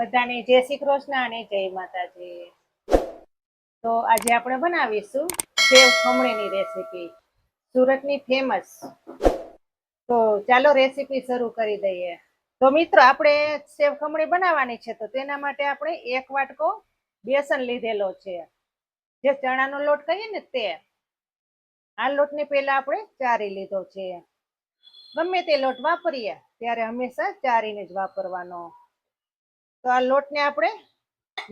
બધાને જય શ્રી કૃષ્ણ અને જય માતાજી. તો આજે આપણે બનાવીશું સેવ ખમણીની રેસીપી, સુરતની ફેમસ. તો ચાલો રેસીપી શરૂ કરી દઈએ. તો મિત્રો આપણે સેવ ખમણી બનાવવાની છે, તો તેના માટે આપણે 1 વાટકો બેસન લીધેલો છે, જે ચણાનો લોટ કહીએ ને તે. આ લોટને પહેલા આપણે ચારી લીધો છે. ગમે તે લોટ વાપરીએ ત્યારે હંમેશા ચારીને જ વાપરવાનો. તો આ લોટને આપણે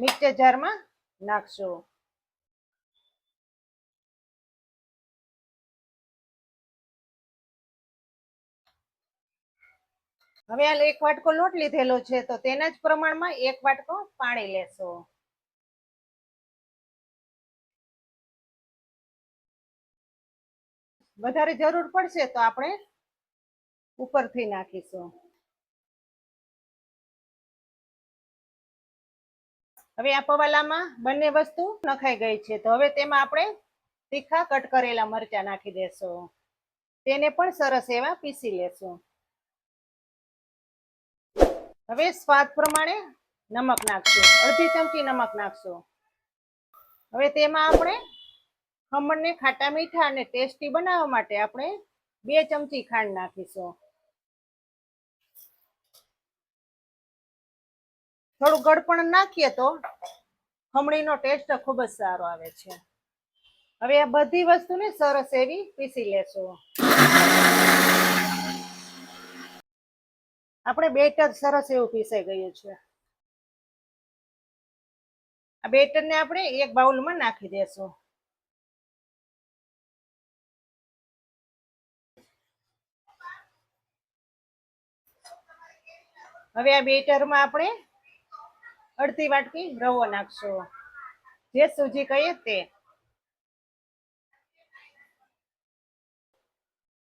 મિક્સર જારમાં નાખશું. હવે આ 1 વાટકો લોટ લીધેલો છે, તો તેના જ પ્રમાણમાં 1 વાટકો પાણી લેશો. વધારે જરૂર પડશે તો આપણે ઉપરથી નાખીશું. હવે આ પવાલામાં બંને વસ્તુ નખાઈ ગઈ છે, તો હવે તેમાં આપણે તીખા કટ કરેલા મરચા નાખી દેશું. તેને પણ સરસ એવા પીસી લેશું. હવે સ્વાદ પ્રમાણે નમક નાખશું, અડધી ચમચી નમક નાખશું. હવે તેમાં આપણે ખમણને ખાટા મીઠા અને ટેસ્ટી બનાવવા માટે આપણે 2 ચમચી ખાંડ નાખીશું. થોડું ગળપણ નાખીએ તો ખમણીનો ટેસ્ટ ખૂબ જ સારો આવે છે. હવે આ બધી વસ્તુને સરસ એવી પીસી લેશું. આપણે બેટર સરસ એવું પીસાઈ ગયું છે. આ બેટરને આપણે એક બાઉલમાં નાખી દેશું. હવે આ બેટરમાં આપણે અડધી વાટકી રવો નાખશું, જે સૂજી કહીએ તે.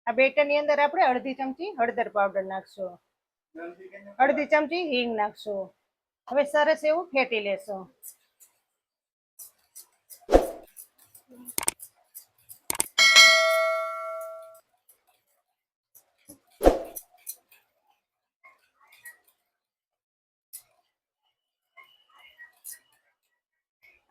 આ બેટરની અંદર આપણે અડધી ચમચી હળદર પાવડર નાખશું, અડધી ચમચી હિંગ નાખશું. હવે સરસ એવું ફેટી લેશું.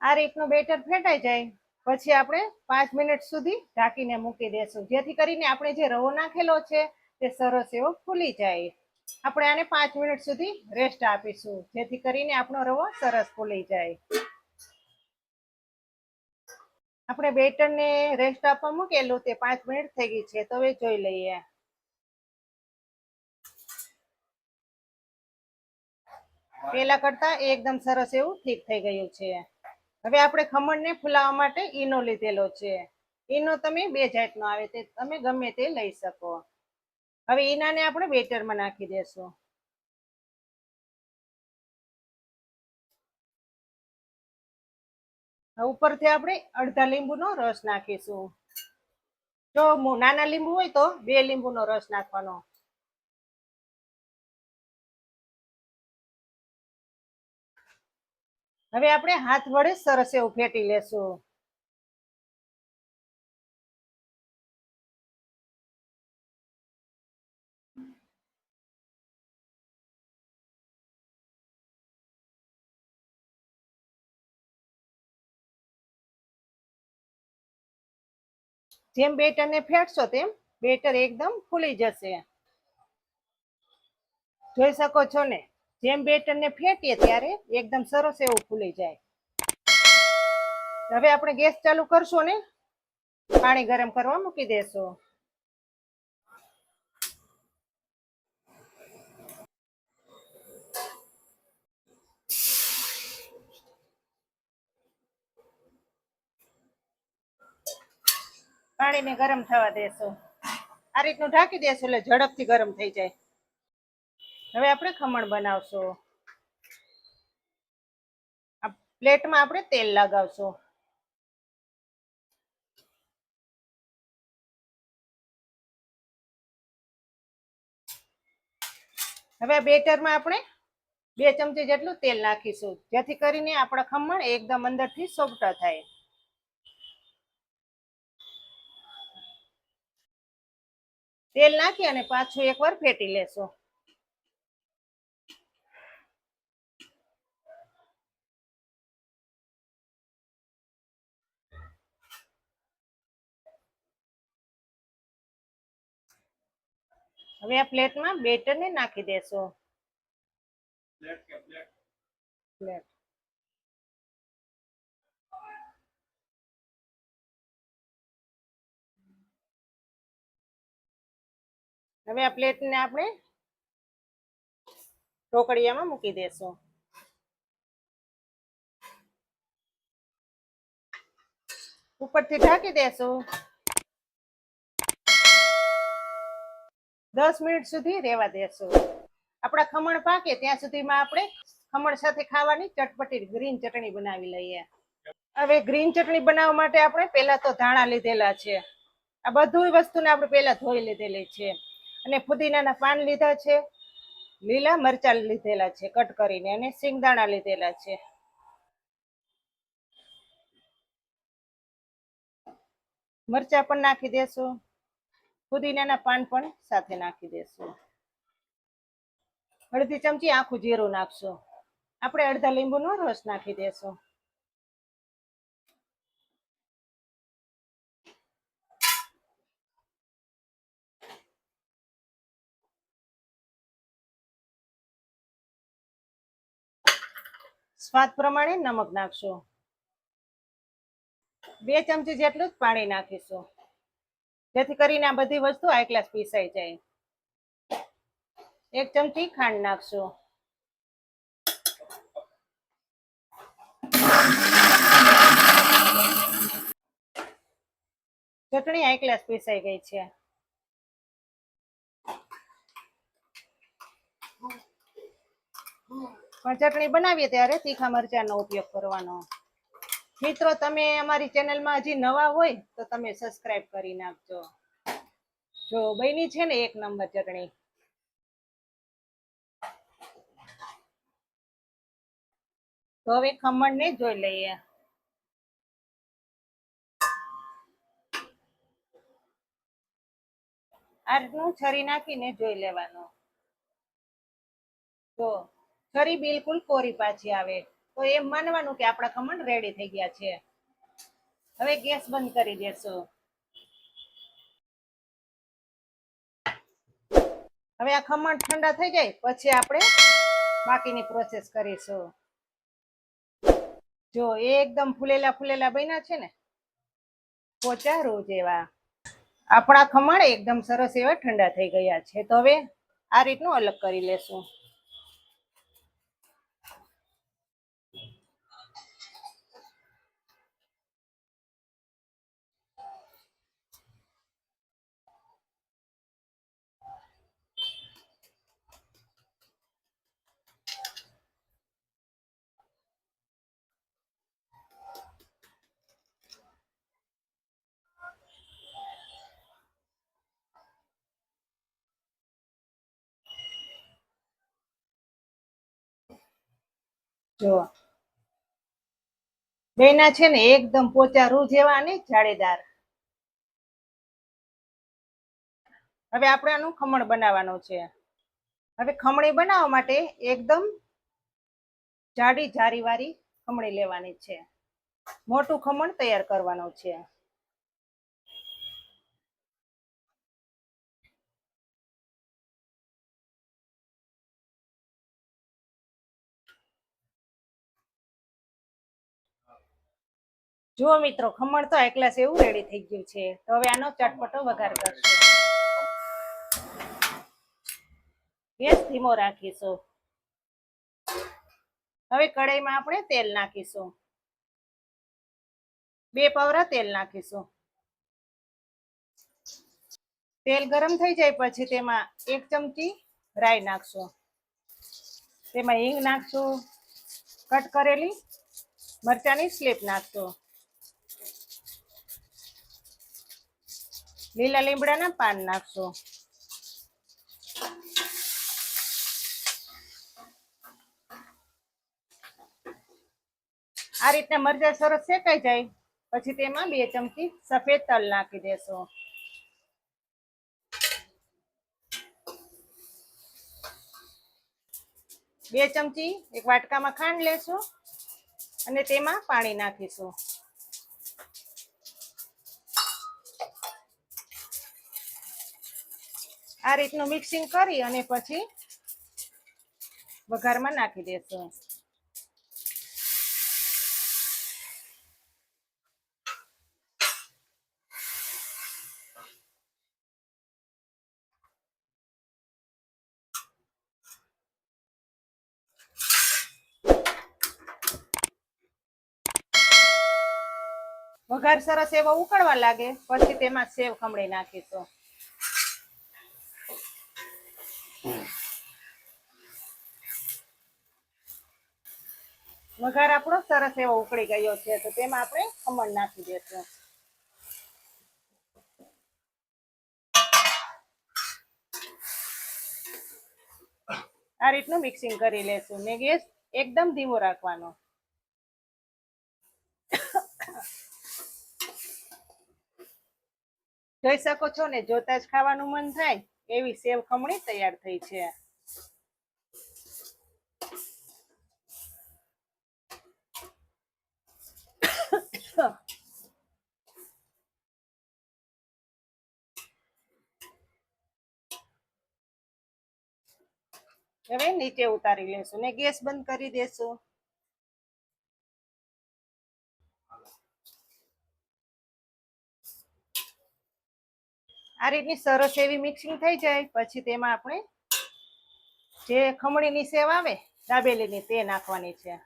આ રીતનું બેટર ફેટાઈ જાય પછી આપણે 5 મિનિટ સુધી ઢાંકીને મૂકી દેશું, જેથી કરીને આપણે જે રવો નાખેલો છે તે સરસ એવો ફૂલી જાય. આપણે આને 5 મિનિટ સુધી રેસ્ટ આપીશું, જેથી કરીને આપણો રવો સરસ ફૂલી જાય. આપણે બેટરને રેસ્ટ આપવા મૂકેલું તે 5 મિનિટ થઈ ગઈ છે, તો હવે જોઈ લઈએ. પેલા કરતા એકદમ સરસ એવું ઠીક થઈ ગયું છે. હવે આપણે ખમણને ફૂલાવવા માટે ઈનો લીધેલો છે. ઈનો તમે 2 જાતનો આવે તે તમે ગમે તે લઈ શકો. હવે ઈનાને આપણે બેટરમાં નાખી દેશું. ઉપરથી આપણે અડધા લીંબુનો રસ નાખીશું. જો નાના લીંબુ હોય તો 2 લીંબુનો રસ નાખવાનો. હવે આપણે હાથ વડે સરસ એવું ફેટી લેશું. જેમ બેટરને ફેટશો તેમ બેટર એકદમ ફૂલી જશે. જોઈ શકો છો ને, જેમ બેટરને ફેટીએ ત્યારે એકદમ સરસ એવું ફૂલી જાય. હવે આપણે ગેસ ચાલુ કરશું ને પાણી ગરમ કરવા મૂકી દેશું. પાણીને ગરમ થવા દેશું. આ રીતનું ઢાંકી દેશું એટલે ઝડપથી ગરમ થઈ જાય. હવે આપણે ખમણ બનાવશું. આ પ્લેટમાં આપણે તેલ લગાવશું. હવે આ બેટરમાં આપણે 2 ચમચી જેટલું તેલ નાખીશું, જેથી કરીને આપણા ખમણ એકદમ અંદરથી સોફ્ટ થાય. તેલ નાખી અને પાછું એકવાર ફેટી લેશું. હવે આ પ્લેટમાં બેટરને નાખી દેશું. પ્લેટ. હવે આ પ્લેટને આપણે ઢોકળિયામાં મૂકી દેશું. ઉપરથી ઢાંકી દેશું. 10 મિનિટ સુધી રહેવા દેશું. આપણા ખમણ પાકે ત્યાં સુધીમાં આપણે ખમણ સાથે ખાવાની ચટપટી ગ્રીન ચટણી બનાવી લઈએ. હવે ગ્રીન ચટણી બનાવવા માટે આપણે પહેલા તો ધાણા લીધેલા છે. આ બધું વસ્તુને આપણે પહેલા ધોઈ લીધેલી છે. અને ફુદીનાના પાન લીધા છે, લીલા મરચાં લીધેલા છે કટ કરીને, અને સિંગદાણા લીધેલા છે. મરચાં પણ નાખી દેશું. ફુદીનાના પાન પણ સાથે નાખી દેશું. અડધી ચમચી આખું જીરું નાખશું. આપણે અડધા લીંબુનો રસ નાખી દેશું. સ્વાદ પ્રમાણે નમક નાખશું. 2 ચમચી જેટલું જ પાણી નાખીશું, જેથી કરીને આ બધી વસ્તુ આ ગ્લાસ પીસાઈ જાય. 1 ચમચી ખાંડ નાખશું. ચટણી આ ગ્લાસ પીસાઈ ગઈ છે. પણ ચટણી બનાવીએ ત્યારે તીખા મરચાંનો ઉપયોગ કરવાનો. મિત્રો, તમે અમારી ચેનલમાં હજી નવા હોય તો તમે સબસ્ક્રાઇબ કરી નાખજો. જો બની છે ને 1 નંબર ચટણી. તો હવે ખમણને જોઈ લઈએ. આ રીતનું છરી નાખીને જોઈ લેવાનું. તો છરી બિલકુલ કોરી પાછી આવે તો એમ માનવાનું કે આપણા ખમણ રેડી થઈ ગયા છે. હવે ગેસ બંધ કરી દેશું. હવે આ ખમણ ઠંડા થઈ જાય પછી આપણે બાકીની પ્રોસેસ કરીશું. જો એકદમ ફૂલેલા ફૂલેલા બન્યા છે ને, પોચા રૂ જેવા. આપણા ખમણ એકદમ સરસ એવા ઠંડા થઈ ગયા છે. તો હવે આ રીતનું અલગ કરી લેશું. જો બેના છે ને એકદમ પોચા રૂ જેવા અને જાળીદાર. હવે આપણે આનું ખમણ બનાવવાનું છે. હવે ખમણી બનાવવા માટે એકદમ જાડી જારીવાળી ખમણી લેવાની છે. મોટું ખમણ તૈયાર કરવાનું છે. જુઓ મિત્રો, ખમણ તો એક ગ્લાસ એવું રેડી થઈ ગયું છે. તો હવે આનો ચટપટો વઘાર કરશું. ગેસ ધીમો રાખીશું. હવે કઢાઈમાં આપણે તેલ નાખીશું. 2 પાવરા તેલ નાખીશું. તેલ ગરમ થઈ જાય પછી તેમાં 1 ચમચી રાઈ નાખશું. તેમાં હિંગ નાખશું. કટ કરેલી મરચાંની સ્લીપ નાખશું. લીલા લીમડાના પાન નાખશું. આ રીતના મરચાં સરસ શેકાઈ જાય પછી તેમાં 2 ચમચી સફેદ તલ નાખી દેશું. બે ચમચી એક વાટકામાં ખાંડ લેશું અને તેમાં પાણી નાખીશું. આ રીતનું મિક્સિંગ કરી અને પછી વઘારમાં નાખી દેશું. વઘાર સરસ એવો ઉકળવા લાગે પછી તેમાં સેવ ખમણી નાખીશું. વઘાર આપણો સરસ એવો ઉકળી ગયો છે તો તેમાં આપણે ખમણ નાખી દઈશું. આ રીતનું મિક્સિંગ કરી લેશું ને ગેસ એકદમ ધીમો રાખવાનો. જોઈ શકો છો ને, જોતા જ ખાવાનું મન થાય એવી સેવ ખમણી તૈયાર થઈ છે. હવે નીચે ઉતારી લેશું ને ગેસ બંધ કરી દેશું. આ રીતની સરસ એવી મિક્સિંગ થઈ જાય પછી તેમાં આપણે જે ખમણીની સેવ આવે દાબેલીની તે નાખવાની છે.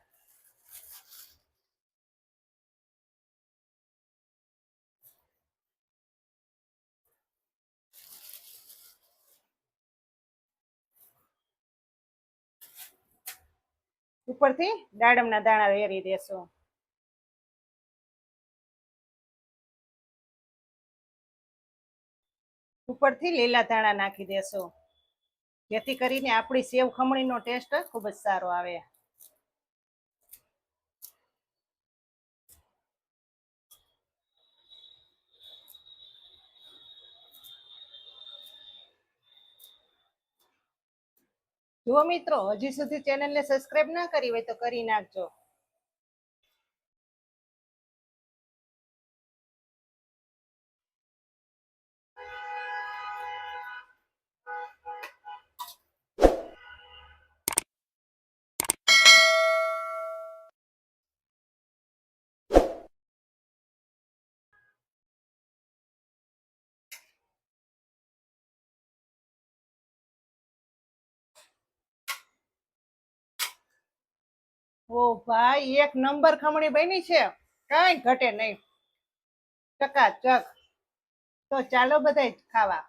ઉપરથી દાડમના દાણા વેરી દેશું. ઉપરથી લીલા ધાણા નાખી દેશું જેથી કરીને આપણી સેવ ખમણીનો ટેસ્ટ ખૂબ જ સારો આવે. જો મિત્રો હજી સુધી ચેનલને સબસ્ક્રાઇબ ના કરી હોય તો કરી નાખજો. ઓ ભાઈ, એક નંબર ખમણી બની છે, કાંઈ ઘટે નહીં, ચકાચક. તો ચાલો બધાય ખાવા.